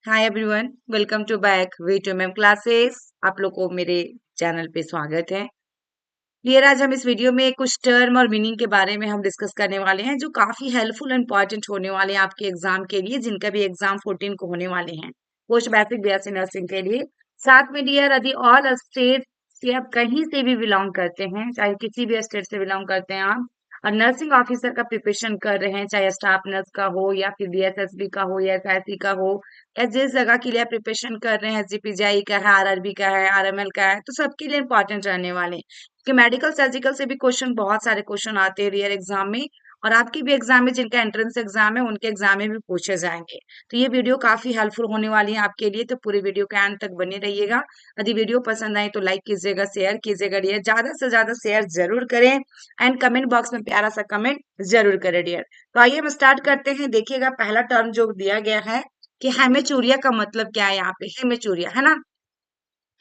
Hi everyone, welcome to back way to M classes. आप लोग को मेरे चैनल पे स्वागत है। क्लियर, आज हम इस वीडियो में कुछ टर्म और मीनिंग के बारे में हम डिस्कस करने वाले हैं जो काफी हेल्पफुल एंड इंपॉर्टेंट होने वाले हैं आपके एग्जाम के लिए, जिनका भी एग्जाम 14 को होने वाले हैं पोस्ट बेसिक बीएससी नर्सिंग के लिए। साथ में डियर, यदि ऑल स्टेट से आप कहीं से भी बिलोंग करते हैं, चाहे किसी भी स्टेट से बिलोंग करते हैं आप, और नर्सिंग ऑफिसर का प्रिपरेशन कर रहे हैं, चाहे स्टाफ नर्स का हो या फिर बीएसएसबी का हो या एसआईसी का हो, या जिस जगह के लिए आप प्रिपरेशन कर रहे हैं, एसजीपीजीआई का है, आरआरबी का है, आरएमएल का है, तो सबके लिए इंपॉर्टेंट रहने वाले हैं। कि मेडिकल सर्जिकल से भी क्वेश्चन, बहुत सारे क्वेश्चन आते हैं रियल एग्जाम में, और आपके भी एग्जाम में, जिनका एंट्रेंस एग्जाम है उनके एग्जाम में भी पूछे जाएंगे। तो ये वीडियो काफी हेल्पफुल होने वाली है आपके लिए, तो पूरे वीडियो के एंड तक बने रहिएगा। यदि वीडियो पसंद आए तो लाइक कीजिएगा, शेयर कीजिएगा डियर, ज्यादा से ज्यादा शेयर जरूर करें, एंड कमेंट बॉक्स में प्यारा सा कमेंट जरूर करें डियर। तो आइए हम स्टार्ट करते हैं। देखिएगा, पहला टर्म जो दिया गया है कि हेमेचूरिया का मतलब क्या है। यहाँ पे हेमेचूरिया है ना,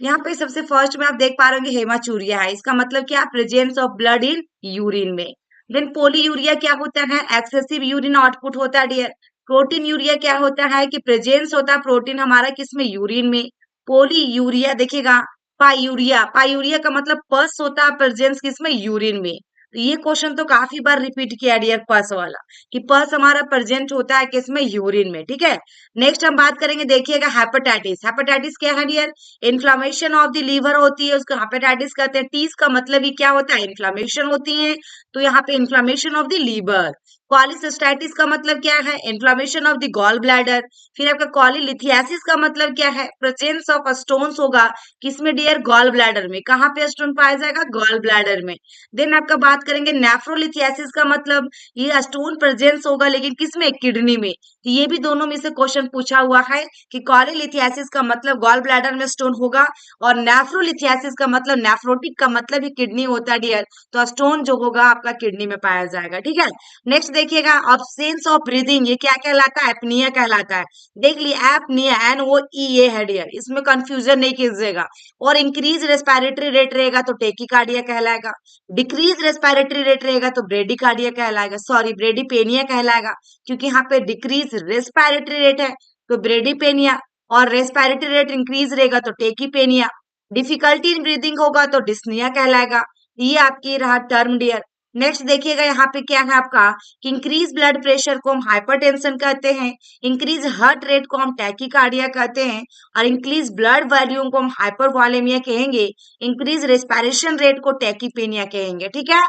यहाँ पे सबसे फर्स्ट में आप देख पा रहे होंगे हेमाचूरिया है। इसका मतलब क्या? Presence of blood in urine में। देन पोलीयूरिया क्या होता है? एक्सेसिव यूरिन आउटपुट होता है डियर। प्रोटीन यूरिया क्या होता है? कि प्रेजेंस होता है प्रोटीन हमारा किसमें? यूरिन में। पोलीयूरिया देखिएगा, पायूरिया, पायूरिया का मतलब पस होता है प्रेजेंस किसमें? यूरिन में। तो ये क्वेश्चन तो काफी बार रिपीट किया डियर, पस वाला, कि पस हमारा प्रेजेंट होता है किसमें? यूरिन में। ठीक है, नेक्स्ट हम बात करेंगे, देखिएगा हेपेटाइटिस। हेपेटाइटिस क्या है dear? Inflammation of the liver होती है, उसको हेपेटाइटिस कहते हैं। टीस का मतलब ही क्या होता है? इन्फ्लामेशन होती है, तो यहाँ पे inflammation of the liver. Cholecystitis का मतलब क्या है? Inflammation of the gall bladder. फिर आपका कॉलीलिथियासिस का मतलब क्या है? प्रेजेंस ऑफ स्टोन्स होगा किसमें डियर? गॉल ब्लैडर में। कहाँ पे स्टोन पाया जाएगा? गॉल ब्लैडर में। देन आपका बात करेंगे नेफ्रोलिथियासिस का मतलब, ये स्टोन प्रेजेंस होगा लेकिन किसमें? किडनी में। तो ये भी दोनों में से क्वेश्चन पूछा हुआ है कि कॉलीलिथियासिस का मतलब गॉल ब्लैडर में स्टोन होगा, और नेफ्रोलिथियासिस का मतलब, नेफ्रोटिक का मतलब ही किडनी होता है डियर, तो स्टोन जो होगा आपका किडनी में पाया जाएगा। ठीक है, नेक्स्ट देखिएगा, ऑब्सेंस ऑफ ब्रीदिंग, ये क्या कहलाता है? एपनिया कहलाता है। देख लिए, एपनिया, NOEA है डियर, इसमें कंफ्यूजन नहीं कीजिएगा। और इंक्रीज रेस्पिरेटरी रेट रहेगा तो टेकिकार्डिया कहलाएगा, डिक्रीज रेस्पिरेटरी रेट रहेगा तो ब्रेडिकार्डिया कहलाएगा, सॉरी ब्रेडिपेनिया कहलाएगा, क्योंकि यहाँ पे डिक्रीज रेस्पिरेटरी रेट है तो ब्रेडिपेनिया, और रेस्पिरेटरी रेट इंक्रीज रहेगा तो टेकीपेनिया, डिफिकल्टी इन ब्रीदिंग होगा तो डिस्निया कहलाएगा। ये आपकी रहा टर्म डियर। नेक्स्ट देखिएगा, यहाँ पे क्या है आपका, कि इंक्रीज ब्लड प्रेशर को हम हाइपरटेंशन कहते हैं, इंक्रीज हार्ट रेट को हम टैकीकार्डिया कहते हैं, और इंक्रीज ब्लड वॉल्यूम को हम हाइपरवॉलेमिया कहेंगे, इंक्रीज रेस्पिरेशन रेट को टैकीपेनिया कहेंगे। ठीक है,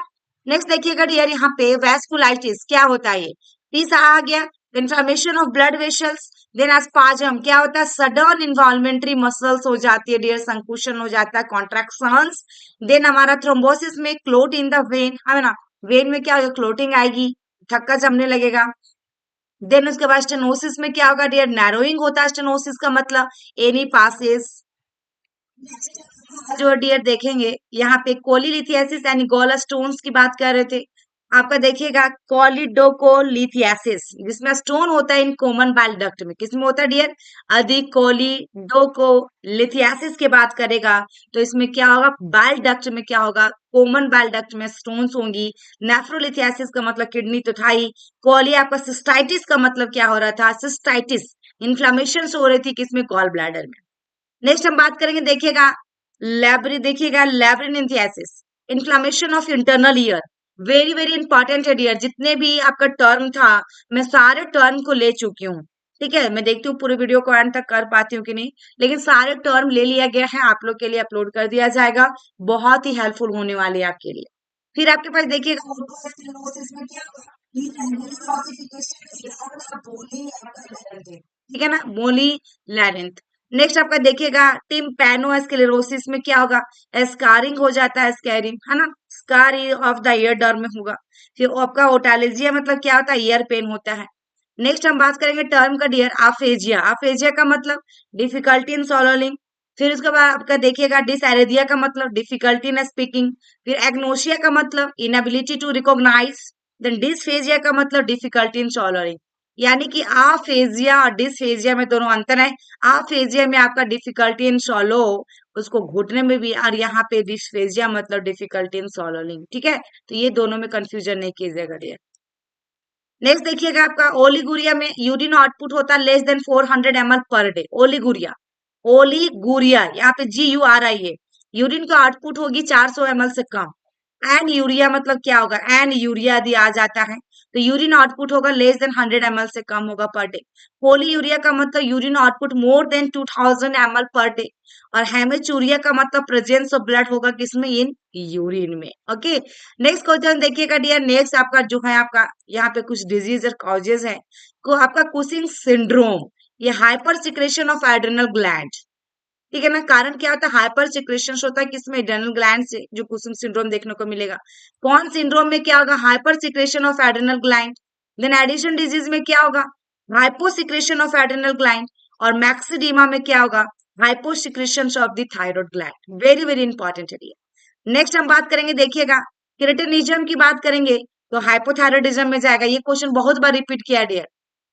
नेक्स्ट देखिएगा डियर, यहाँ पे वैस्कुलाइटिस क्या होता है? ये तीसरा आ गया, inflammation of blood vessels. Then spasm क्या होता है? सडन इन्वॉल्मेंट्री मसल्स हो जाती है डियर, संकुचन हो जाता है, कॉन्ट्रैक्शंस। देन हमारा थ्रोम्बोसिस में क्लोट इन द वेन, है ना, वेन में क्या होगा? क्लोटिंग आएगी, थक्का जमने लगेगा। देन उसके बाद स्टेनोसिस में क्या होगा डियर? नैरोइंग होता है स्टेनोसिस का मतलब, एनी पासेस। जो डियर देखेंगे, यहाँ पे कोलीलिथियासिस यानी गोला स्टोन्स की बात कर रहे थे। आपका देखिएगा कोलिडोकोलिथियासिस, जिसमें स्टोन होता है इन कॉमन बाइल डक्ट में। किसमें होता है डियर? अधिक कोलिडोकोलिथियासिस की बात करेगा तो इसमें क्या होगा? बाइल डक्ट में क्या होगा? कॉमन बाइल डक्ट में स्टोन्स होंगी। नेफ्रोलिथियासिस का मतलब किडनी तो था ही। कोली आपका सिस्टाइटिस का मतलब क्या हो रहा था? सिस्टाइटिस, इन्फ्लामेशन हो रही थी किसमें? गॉल ब्लैडर में। नेक्स्ट हम बात करेंगे, देखिएगा देखिएगा labyrinthitis, inflammation of internal ear. Very very important है डियर, जितने भी आपका टर्म था मैं सारे टर्म को ले चुकी हूँ। ठीक है, मैं देखती हूँ पूरे वीडियो को एंड तक कर पाती हूँ कि नहीं, लेकिन सारे टर्म ले लिया गया है, आप लोग के लिए अपलोड कर दिया जाएगा। बहुत ही हेल्पफुल होने वाली है आपके लिए। फिर आपके पास देखिएगा, में क्या होगा? ठीक है ना, मोली लैरेंथ। नेक्स्ट आपका देखिएगा, टिम्पैनोस्क्लेरोसिस में क्या होगा? स्कारिंग हो जाता है, स्कैरिंग, है ना, स्कार ऑफ द ईयर डर में होगा। फिर आपका ओटालिजिया मतलब क्या होता है? ईयर पेन होता है। नेक्स्ट हम बात करेंगे टर्म का डियर, आफेजिया। आफेजिया का मतलब डिफिकल्टी इन सॉलोइंग। फिर उसके बाद आपका देखिएगा डिसएरेदिया का मतलब डिफिकल्टी इन स्पीकिंग। फिर एग्नोशिया का मतलब inability to recognise. Then dysphagia का मतलब डिफिकल्टी इन सॉलोइंग। यानी कि आफेजिया और डिसफेजिया में दोनों अंतर है। आफेजिया में आपका डिफिकल्टी इन सॉलो, उसको घुटने में भी, और यहाँ पे डिसफेजिया मतलब डिफिकल्टी इन सॉलोइंग। ठीक है, तो ये दोनों में कंफ्यूजन नहीं कीजिएगा डियर। नेक्स्ट देखिएगा आपका ओलिगुरिया में यूरिन आउटपुट होता है less than 400 ml per day. Oliguria, oliguria यहाँ पे GURI है। यूरिन का आउटपुट होगी 400 ml से कम। एन यूरिया मतलब क्या होगा, एन यूरिया यदि आ जाता है तो यूरिन आउटपुट होगा लेस देन 100 ml से कम होगा पर डे। पोली यूरिया का मतलब urine output more than 2000 ml per day. और हेमेचूरिया का मतलब प्रेजेंस ऑफ ब्लड होगा किसमें, इन यूरिन में। ओके, नेक्स्ट क्वेश्चन देखिएगा डियर। नेक्स्ट आपका जो है आपका यहाँ पे कुछ डिजीज और कॉजेज है को आपका कुशिंग सिंड्रोम, ये hyper secretion of adrenal gland, ठीक है ना। कारण क्या होता है, हाइपर सिक्रेशन होता है किसमें, एड्रेनल ग्लैंड से, जो कुशिंग सिंड्रोम देखने को मिलेगा। कौन सिंड्रोम में क्या होगा, hyper secretion of adrenal gland. Then Addison disease में क्या होगा, hypo secretion of adrenal gland. और मैक्सिडीमा में क्या होगा, hypo secretion of the thyroid gland. Very very important है। नेक्स्ट हम बात करेंगे, देखिएगा क्रिटिनिज्म की बात करेंगे तो हाइपोथायराइडिज्म में जाएगा। ये क्वेश्चन बहुत बार रिपीट किया डियर।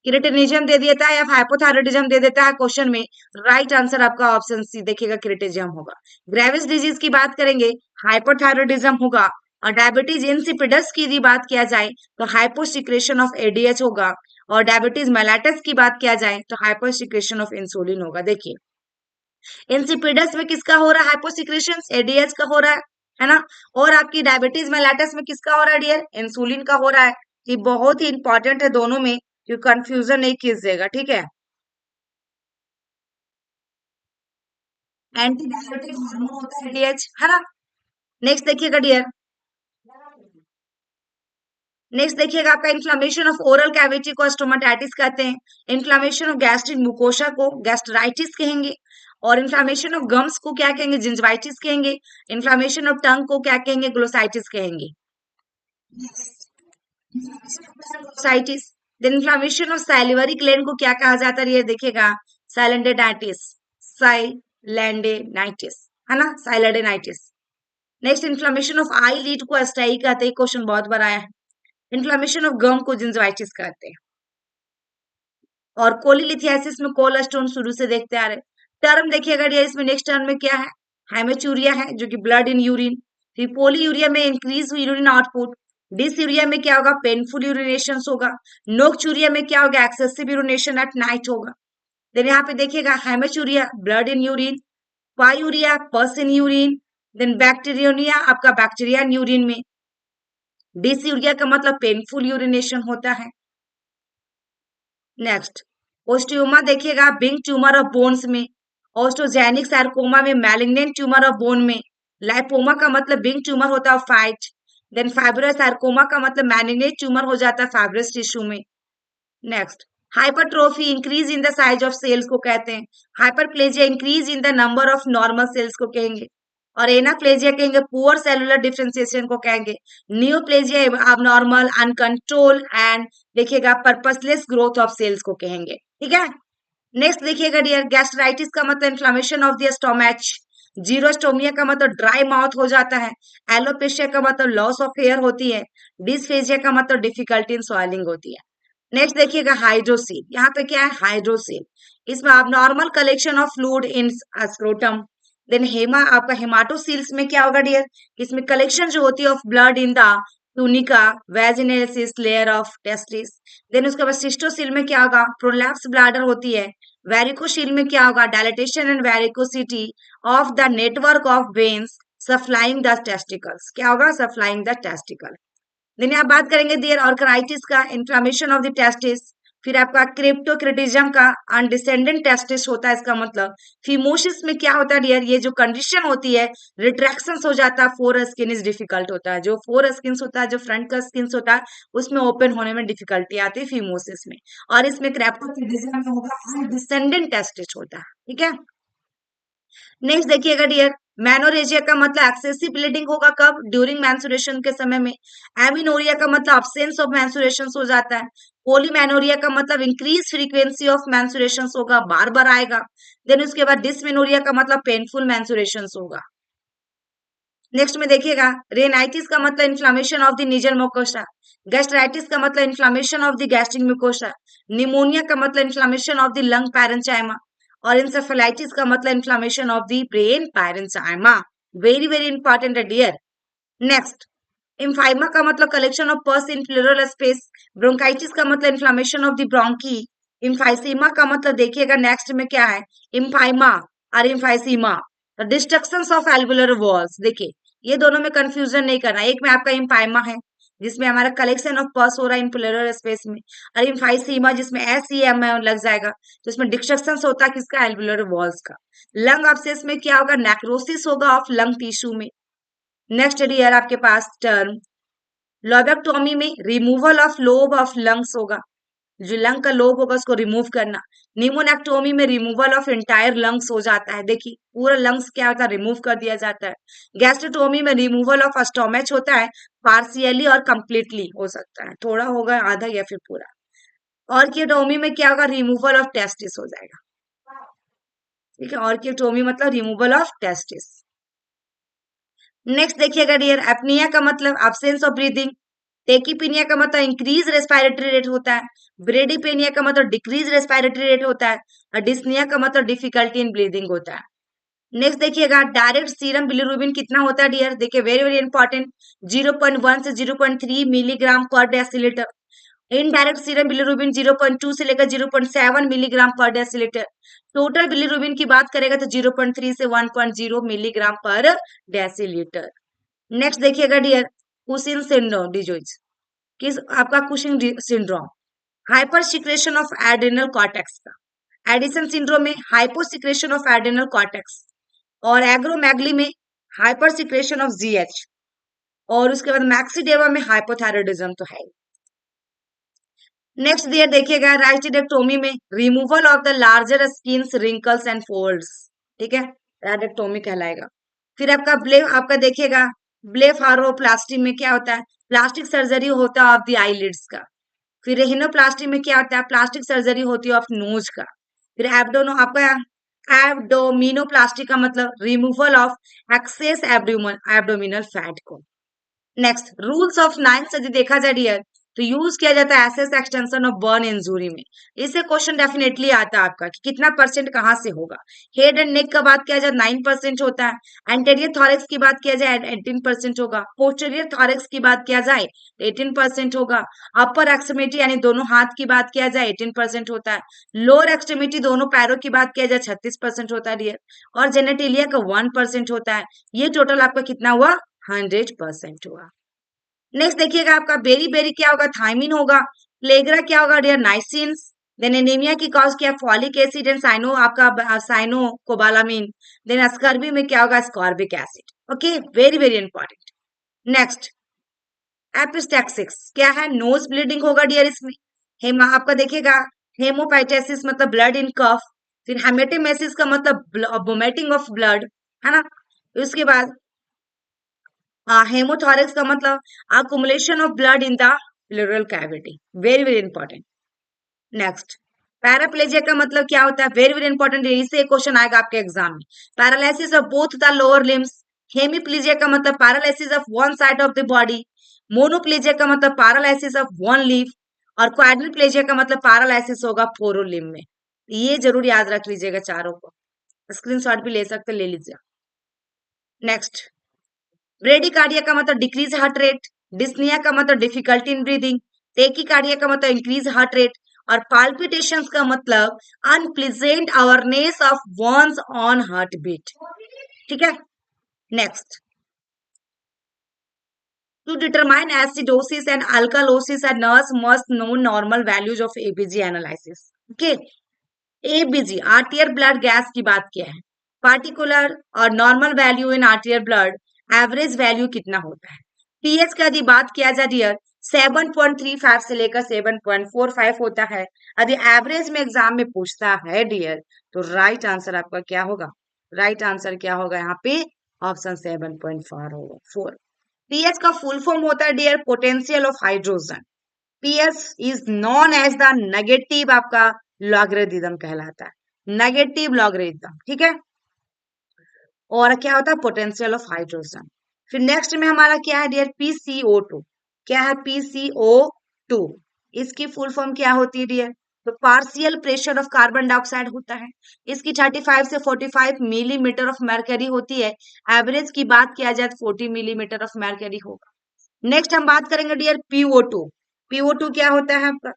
क्रिटिनिज्म दे देता है या हाइपोथायराइडिज्म दे देता है क्वेश्चन में, राइट आंसर आपका ऑप्शन सी देखिएगा क्रिटिनिज्म होगा। ग्रेविस डिजीज की बात करेंगे, हाइपोथायराइडिज्म होगा। और डायबिटीज इंसिपिडस की यदि बात किया जाए तो हाइपोसिक्रेशन ऑफ एडीएच होगा। और डायबिटीज मेलाटस की बात किया जाए तो हाइपोसिक्रेशन ऑफ इंसुलिन होगा। देखिए इंसिपिडस में किसका हो रहा है, हाइपोसिक्रेशन, एडीएच का हो रहा है ना। और आपकी डायबिटीज मेलाटस में किसका हो रहा है डियर, इंसुलिन का हो रहा है। ये बहुत ही इंपॉर्टेंट है दोनों में, कि कंफ्यूजन नहीं कीजिएगा, ठीक है। एंटी डायबिटिक हार्मोन होता है एडीएच, है ना। नेक्स्ट देखिएगा डियर, नेक्स्ट देखिएगा आपका इन्फ्लेमेशन ऑफ ओरल कैविटी को स्टोमाटाइटिस कहते हैं। इन्फ्लेमेशन ऑफ गैस्ट्रिक मुकोशा को गैस्ट्राइटिस कहेंगे। और इन्फ्लेमेशन ऑफ गम्स को क्या कहेंगे, जिंजवाइटिस कहेंगे। इन्फ्लेमेशन ऑफ टंग को क्या कहेंगे, ग्लोसाइटिस कहेंगे। Glossitis. Then inflammation of salivary gland को क्या कहा जाता है, ये देखिएगा साइलेंडेनाइटिस, साइलेंडेनाइटिस, है ना, sialadenitis. Next inflammation of eyelid को एस्टाई कहते हैं, क्वेश्चन बहुत बार आया है। इन्फ्लेमेशन ऑफ गम को जिंजवाइटिस कहते हैं। और कोलिलिथियासिस में कोलेस्टोन शुरू से देखते आ रहे। टर्म देखिएगा डियर, इसमें नेक्स्ट टर्म में क्या है, हेमेचूरिया है जो कि ब्लड इन यूरिन। फिर पोलीयूरिया में इंक्रीज यूरिन आउटपुट। डिसयूरिया में क्या होगा, पेनफुल यूरिनेशन होगा। नोक्चूरिया में क्या होगा, एक्सेसिव यूरिनेशन एट नाइट होगा। देन यहाँ पे देखिएगा हेमेचूरिया ब्लड इन यूरिन, पायूरिया पस इन यूरिन। देन बैक्टीरियोनिया आपका बैक्टीरिया इन यूरिन में। डिसयूरिया का मतलब पेनफुल यूरिनेशन होता है। नेक्स्ट ओस्टियोमा देखिएगा, बिग ट्यूमर ऑफ बोन्स में। ऑस्टोजेनिक सार्कोमा में, मैलिग्नेंट ट्यूमर ऑफ बोन में। लाइपोमा का मतलब बिग ट्यूमर होता है फाइट। देन फाइब्रस सार्कोमा का मतलब मैलिग्नेंट ट्यूमर हो जाता है फाइब्रस टिश्यू में। Next hypertrophy increase in the size of cells को कहते हैं। Hyperplasia increase in the number of normal cells को कहेंगे। और एनाप्लेजिया कहेंगे पुअर सेलुलर डिफरेंशिएशन को कहेंगे। नियोप्लेजिया abnormal अनकंट्रोल एंड देखिएगा पर्पसलेस ग्रोथ ऑफ सेल्स को कहेंगे, ठीक है। नेक्स्ट देखिएगा डियर, गैस्ट्राइटिस का मतलब inflammation of the stomach. Xerostomia का मतलब ड्राई माउथ हो जाता है। एलोपेशिया का मतलब लॉस ऑफ हेयर होती है। डिस्फेजिया का मतलब डिफिकल्टी इन स्वेलिंग होती है। नेक्स्ट देखिएगा हाइड्रोसील, यहाँ पे क्या है, हाइड्रोसील। इसमें आप normal collection of fluid in scrotum. Then hema आपका हेमाटोसील्स में क्या होगा डियर, इसमें कलेक्शन जो होती है of blood in the tunica vaginalis layer of testis. Then उसके बाद सिस्टोसील में क्या होगा, प्रोलैप्स ब्लैडर होती है। वेरिकोसील में क्या होगा, dilatation and varicosity of the network of veins supplying the testicles. क्या होगा, सप्लाइंग द टेस्टिकल। देन आप बात करेंगे डियर ऑर्कराइटिस का, इन्फ्लेमेशन ऑफ द टेस्टिस। फिर आपका क्रिप्टोक्रिटिज्म का अनडिसेंडेंट टेस्टिस होता है, इसका मतलब फिमोसिस में क्या होता है डियर, ये जो कंडीशन होती है रिट्रैक्शन हो जाता है, फोर स्किन इज डिफिकल्ट होता है। जो फोर स्किन होता है, जो फ्रंट का स्किन होता है, उसमें ओपन होने में डिफिकल्टी आती है फिमोसिस में। और इसमें क्रिप्टोक्रिटिज्म में होगा अनडिसेंडेंट टेस्टिस होता है, ठीक है। नेक्स्ट देखिएगा डियर, मैनोरेजिया का मतलब एक्सेसिव ब्लीडिंग होगा कब, ड्यूरिंग मैंसुरेशन के समय में। एमिनोरिया का मतलब अब्सेंस ऑफ मैंसुरेशन हो जाता है। पोलीमेनोरिया का मतलब इंक्रीज फ्रीक्वेंसी ऑफ मैंसुरेशन होगा, बार बार आएगा। देन उसके बाद डिसमेनोरिया का मतलब पेनफुल मैंसुरेशन होगा। नेक्स्ट में देखिएगा रेनाइटिस का मतलब inflammation of the nasal mucosa. Gastritis का मतलब inflammation of the gastric mucosa. Pneumonia का मतलब inflammation of the lung parenchyma. और इंसेफेलाइटिस का मतलब inflammation of the brain parenchyma. Very very important है डियर। नेक्स्ट इम्फाइमा का मतलब कलेक्शन ऑफ पस इन प्लूरल स्पेस। ब्रोंकाइटिस का मतलब इन्फ्लामेशन ऑफ द ब्रोंकी। इम्फाइसीमा का मतलब देखिएगा नेक्स्ट में क्या है, इम्फाइमा और इम्फाइसीमा, डिस्ट्रक्शन ऑफ एल्वुलर वॉल्स। देखिए ये दोनों में कंफ्यूजन नहीं करना, एक में आपका इम्फाइमा है जिसमें हमारा कलेक्शन ऑफ पस हो रहा है इन प्लूरल स्पेस में, और इम्फाइसीमा जिसमें SEM लग जाएगा, तो इसमें डिस्ट्रक्शन होता है किसका, एल्वुलर वॉल्स का। लंग अब्सेस में क्या होगा, नेक्रोसिस होगा ऑफ लंग टिश्यू में। नेक्स्ट ईयर आपके पास टर्म लोबेक्टोमी में removal of lobe of lungs होगा, जो लंग का लोब होगा उसको रिमूव करना। निमोनेक्टोमी में रिमूवल ऑफ एंटायर लंग्स हो जाता है, देखिए पूरा लंग्स क्या होता है, रिमूव कर दिया जाता है। गैस्ट्रोटोमी में रिमूवल ऑफ स्टोमच होता है, पार्शियली और कंप्लीटली हो सकता है, थोड़ा होगा आधा या फिर पूरा। ऑर्कियोटोमी में क्या होगा, रिमूवल ऑफ टेस्टिस हो जाएगा, ठीक है। ऑर्कियोटोमी मतलब रिमूवल ऑफ टेस्टिस। नेक्स्ट देखिएगा डियर, एपनिया का मतलब एब्सेंस ऑफ ब्रीदिंग। टेकीपीनिया का मतलब इंक्रीज रेस्पिरेटरी रेट होता है। ब्रेडीपेनिया का मतलब डिक्रीज रेस्पिरेटरी रेट होता है। और डिस्निया का मतलब डिफिकल्टी इन ब्रीदिंग होता है। नेक्स्ट देखिएगा, डायरेक्ट सीरम बिलीरुबिन कितना होता है डियर, देखिए वेरी वेरी इंपॉर्टेंट, 0.1 से 0.3 milligram per decilitre. Indirect serum bilirubin 0.2 से लेकर 0.7 milligram per decilitre. Total bilirubin की बात करेगा तो 0.3 से 1.0 मिलीग्राम पर डेसीलीटर। नेक्स्ट देखिएगा डियर, कुशिन सिंड्रोम डिजीज, किस आपका Cushing syndrome, hyper secretion of adrenal cortex का। एडिसन सिंड्रोम में hypo secretion of adrenal cortex, और एग्रोमेगली में हाइपर सिक्रेशन ऑफ GH, और उसके बाद मैक्सीडेवा में हाइपोथायरॉयडिज्म तो है। नेक्स्ट दियर देखिएगा, राइटिडेक्टोमी में removal of the larger skins wrinkles and folds, ठीक है, राइटिडेक्टोमी कहलाएगा। फिर आपका देखिएगा ब्लेफारोप्लास्टी में क्या होता है, प्लास्टिक सर्जरी होता है ऑफ द आईलिड्स का। फिर रेहिनोप्लास्टी में क्या होता है, प्लास्टिक सर्जरी होती है ऑफ नोज का। फिर एब्डोमिनोप्लास्टी का मतलब removal of excess abdominal fat को। नेक्स्ट, रूल्स ऑफ नाइन्थ यदि देखा जाए डियर, तो यूज किया जाता है assess extension of burn injury में। इससे क्वेश्चन डेफिनेटली आता है आपका कि कितना परसेंट कहाँ से होगा। हेड एंड नेक का बात किया जाए 9% होता है। एंटेरियर थॉरेक्स की बात किया जाए 18% होगा। पोस्टीरियर थॉरेक्स की बात किया जाए 18% होगा। अपर एक्सट्रीमिटी यानी दोनों हाथ की बात किया जाए 18% होता है। लोअर एक्सट्रीमिटी दोनों पैरों की बात किया जाए 36% होता है डियर। और जेनेटिलिया का 1% होता है। ये टोटल आपका कितना हुआ, 100% हुआ। नेक्स्ट देखिएगा, आपका बेरी बेरी क्या होगा, थायमिन होगा। प्लेग्रा क्या होगा डियर, नाइसिन्स। देन एनीमिया की कॉज क्या, फॉलिक एसिड एंड साइनो आपका साइनो कोबालामिन। देन स्कर्बी में क्या होगा, ascorbic acid. Okay, very very important. Next, epistaxis क्या है, नोज ब्लीडिंग होगा डियर इसमें। हेमा आपका देखिएगा, हेमोपाइटेसिस मतलब ब्लड इन कफ। फिर हेमेटेमेसिस का मतलब वोमिटिंग ऑफ ब्लड, है ना। उसके बाद हेमोथोरिक्स का मतलब accumulation of blood in the pleural cavity, very very important. Next, paraplegia का मतलब क्या होता है, वेरी वेरी इंपॉर्टेंट, इससे क्वेश्चन आएगा आपके एग्जाम में। Paralysis of both the lower limbs. Hemiplegia का मतलब paralysis of one side of the body. Monoplegia का मतलब पैरालिसिस ऑफ वन लीफ। और क्वाड्रिप्लेजिया का मतलब पैरालिसिस होगा फोरो लिम में। ये जरूर याद रख लीजिएगा चारों को, स्क्रीनशॉट भी ले सकते, ले लीजिए। नेक्स्ट, ब्रेडिकार्डिया का मतलब डिक्रीज हार्ट रेट। डिस्निया का मतलब डिफिकल्टी इन ब्रीदिंग। टेकिकार्डिया का मतलब इंक्रीज हार्ट रेट। और पाल्पिटेशंस का मतलब unpleasant awareness of one's own heart beat, ठीक है। Next, to determine acidosis and alkalosis and nurse must know normal values of ABG analysis. Okay, ABG arterial blood gas की बात किया है, particular और normal value in arterial blood, average value कितना होता है। पीएच का यदि बात किया जाए डियर, 7.35 से लेकर 7.45 होता है। यदि एवरेज में एग्जाम में पूछता है डियर, तो राइट आंसर आपका क्या होगा, राइट आंसर क्या होगा यहाँ पे, ऑप्शन 7.4 होगा, 4। पीएच का फुल फॉर्म होता है dear, potential of hydrogen. PH is known as the negative आपका लॉगरिथम कहलाता है, नेगेटिव लॉगरिथम, ठीक है। और क्या होता है, पोटेंशियल ऑफ हाइड्रोजन। फिर नेक्स्ट में हमारा क्या है डियर, PCO2। क्या है, PCO2, इसकी फुल फॉर्म क्या होती है डियर, तो partial pressure of carbon dioxide होता है। इसकी 35 से 45 मिलीमीटर ऑफ मर्करी होती है। एवरेज की बात किया जाए तो 40 मिलीमीटर ऑफ मर्करी होगा। नेक्स्ट हम बात करेंगे डियर PO2। PO2 क्या होता है आपका?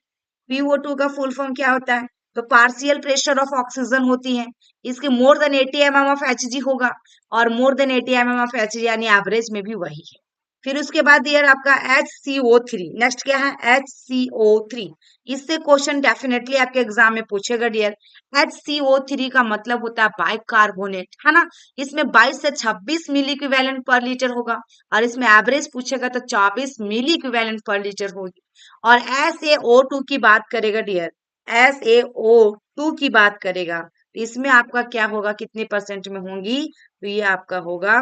PO2 का फुल फॉर्म क्या होता है? तो पार्शियल प्रेशर ऑफ ऑक्सीजन होती है। इसके more than 80 mm of Hg होगा, और more than 80 mm of Hg यानी एवरेज में भी वही है। फिर उसके बाद डियर आपका HCO3। नेक्स्ट क्या है? HCO3। इससे क्वेश्चन डेफिनेटली आपके एग्जाम में पूछेगा डियर। HCO3 का मतलब होता है बाइकार्बोनेट, है ना। इसमें 22 से 26 मिली इक्विवेलेंट पर लीटर होगा, और इसमें एवरेज पूछेगा तो 24 मिली इक्विवेलेंट पर लीटर होगी। और SaO2 की बात करेगा डियर, SaO2 की बात करेगा तो इसमें आपका क्या होगा, कितने परसेंट में होंगी? तो ये आपका होगा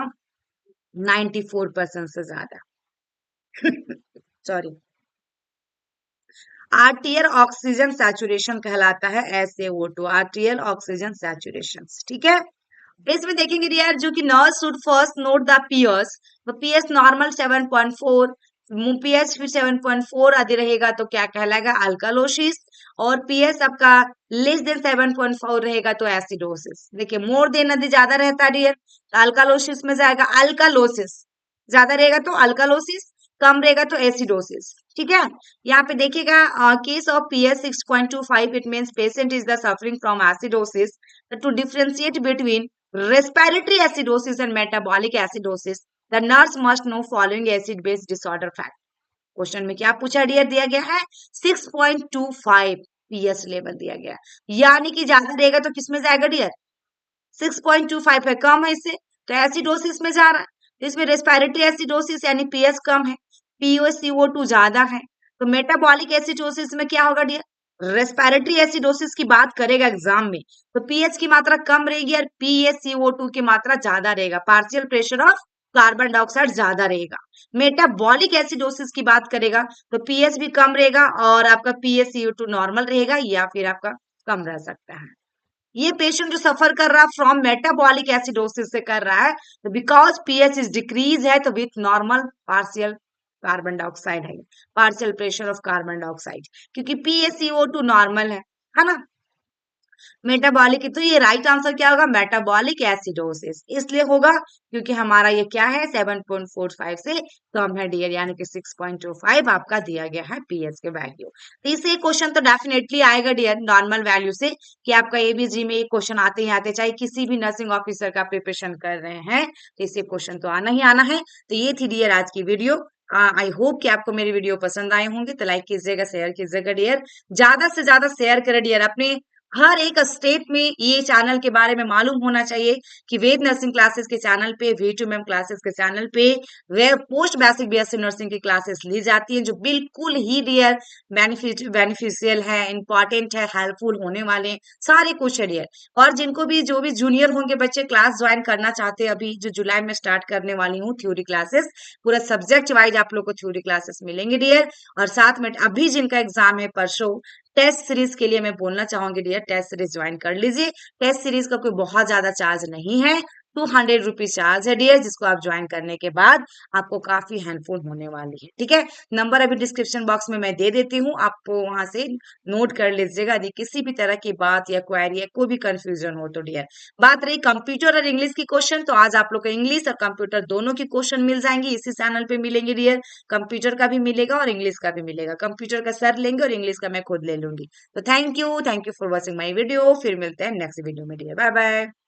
94% से ज्यादा। सॉरी, आर्टियल ऑक्सीजन सैचुरेशन कहलाता है SaO2, आर्टियल ऑक्सीजन सैचुरेशन। ठीक है, इसमें देखेंगे यार जो कि nurse should first note the PS. तो पीएस नॉर्मल 7.4, पीएच फिर 7.4 आदि रहेगा तो क्या कहलाएगा? अल्कालोसिस। और पीएस आपका लेस देन 7.4 रहेगा तो एसिडोसिस। देखिए मोर देन यदि ज्यादा रहता है डियर तो अल्कालोसिस में जाएगा अल्कालोसिस, ज्यादा रहेगा तो अल्कालोसिस, कम रहेगा तो एसिडोसिस। ठीक है, यहाँ पे देखिएगा case of PS 6.25 it means patient is the suffering from acidosis. To differentiate between respiratory acidosis and metabolic acidosis, the nurse must know following acid base disorder fact। Question में क्या पूछा डियर? दिया गया है 6.25 पीएस लेवल दिया गया, यानी कि ज्यादा रहेगा तो किसमें जाएगा डियर? 6.25 है, कम है इससे तो एसिडोसिस में जा रहा है। तो इसमें रेस्पिरेटरी एसिडोसिस यानी पीएस कम है, PaCO2 ज्यादा है, तो मेटाबॉलिक एसिडोसिस में क्या होगा डियर? रेस्पिरेटरी एसिडोसिस की बात करेगा एग्जाम में तो पीएच की मात्रा कम रहेगी और PaCO2 की मात्रा ज्यादा रहेगा, partial pressure of carbon dioxide ज्यादा रहेगा। मेटाबॉलिक एसिडोसिस की बात करेगा तो पीएच भी कम रहेगा और आपका PaCO2 नॉर्मल रहेगा या फिर आपका कम रह सकता है। ये पेशेंट जो सफर कर रहा है फ्रॉम मेटाबॉलिक एसिडोसिस से कर रहा है तो बिकॉज पीएच इज डिक्रीज है तो with normal partial carbon dioxide है, partial pressure of carbon dioxide, क्योंकि PaCO2 नॉर्मल है ना। मेटाबॉलिक, तो ये राइट आंसर क्या होगा? मेटाबॉलिक एसिडोसिस इसलिए होगा क्योंकि हमारा ये क्या है 7.45 से कम है डियर, यानी कि 6.25 आपका दिया गया है पीएच के वैल्यू। तो इससे क्वेश्चन तो डेफिनेटली आएगा डियर नॉर्मल वैल्यू से कि आपका एबीजी में क्वेश्चन आते ही आते, चाहे किसी भी नर्सिंग ऑफिसर का प्रिपरेशन कर रहे हैं तो इससे क्वेश्चन तो आना ही आना है। तो ये थी डियर आज की वीडियो। आई होप कि आपको मेरी वीडियो पसंद आए होंगे, तो लाइक कीजिएगा, शेयर कीजिएगा डियर, ज्यादा से ज्यादा शेयर करें डियर। अपने हर एक स्टेट में ये चैनल के बारे में मालूम होना चाहिए कि वेद नर्सिंग क्लासेस के चैनल पे, V2M क्लासेस के चैनल पे वे पोस्ट बेसिक BSc नर्सिंग की क्लासेस ली जाती हैं जो बिल्कुल ही डियर बेनिफिशियल है, इंपॉर्टेंट है, हेल्पफुल होने वाले सारे कुछ है डियर। और जिनको भी जो भी जूनियर होंगे बच्चे क्लास ज्वाइन करना चाहते हैं, अभी जो जुलाई में स्टार्ट करने वाली हूँ थ्योरी क्लासेस, पूरा सब्जेक्ट वाइज आप लोग को थ्योरी क्लासेस मिलेंगे डियर। और साथ में अभी जिनका एग्जाम है परसों, टेस्ट सीरीज के लिए मैं बोलना चाहूंगी डियर, टेस्ट सीरीज ज्वाइन कर लीजिए। टेस्ट सीरीज का कोई बहुत ज्यादा चार्ज नहीं है, 200 रुपीज चार्ज है डियर, जिसको आप ज्वाइन करने के बाद आपको काफी हेल्पफुल होने वाली है। ठीक है, नंबर अभी डिस्क्रिप्शन बॉक्स में मैं दे देती हूँ, आपको वहां से नोट कर लीजिएगा यदि किसी भी तरह की बात या क्वेरी या कोई भी कंफ्यूजन हो तो डियर। बात रही कंप्यूटर और इंग्लिश की क्वेश्चन, तो आज आप लोग को इंग्लिश और कंप्यूटर दोनों की क्वेश्चन मिल जाएंगे, इसी चैनल पे मिलेंगे डियर। कंप्यूटर का भी मिलेगा और इंग्लिश का भी मिलेगा, कंप्यूटर का सर लेंगे और इंग्लिश का मैं खुद ले लूंगी। तो thank you for watching my video, फिर मिलते हैं नेक्स्ट वीडियो में डियर, बाय बाय।